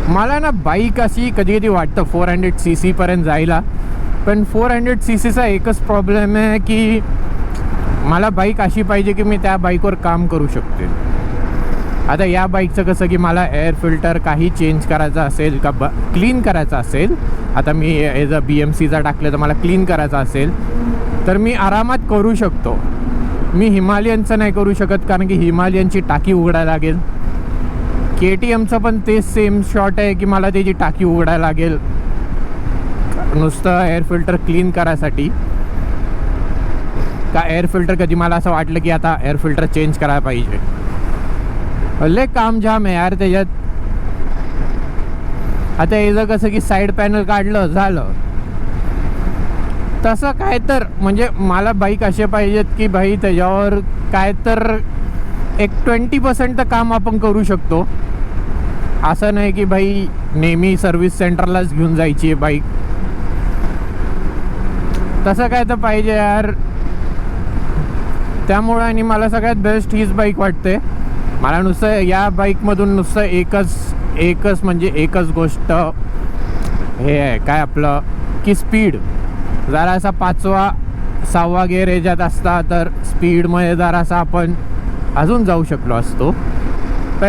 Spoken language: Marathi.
मला ना बाईक अशी कधी कधी वाटतं 400cc पर्यंत जायला, पण 400cc एकच प्रॉब्लेम आहे की मला बाईक अशी पाहिजे की मी त्या बाईकवर काम करू शकते. आता या बाईकचं कसं की मला एअर फिल्टर काही चेंज करायचं असेल का क्लीन करायचं असेल, आता मी एज अ BMCचा टाकलं तर मला क्लीन करायचं असेल तर मी आरामात करू शकतो. मी हिमालयनचं नाही करू शकत, कारण की हिमालयनची टाकी उघडायला लागेल. KTMचं पण तेच सेम शॉट आहे की मला त्याची टाकी उघडायला लागेल नुसतं एअर फिल्टर क्लीन करायसाठी. का एअर फिल्टर कधी मला असं वाटलं की आता एअर फिल्टर चेंज करायला पाहिजे. लय काम जाम आहे यार त्याच्यात. आता याचं कसं की साईड पॅनल काढलं झालं, तसं काय तर म्हणजे मला बाईक असे पाहिजेत की भाई त्याच्यावर काय तर एक 20% काम आपण करू शकतो. असं नाही की भाई नेहमी सर्व्हिस सेंटरलाच घेऊन जायची आहे बाईक. तसं काय तर पाहिजे यार. त्यामुळं आणि मला सगळ्यात बेस्ट हीच बाईक वाटते. मला नुसतं या बाईकमधून नुसतं एकच म्हणजे एकच गोष्ट हे आहे काय आपलं की स्पीड. जरासा 5वा 6वा गिअर याच्यात असता तर स्पीडमध्ये जरासा आपण अजून जाऊ शकलो असतो.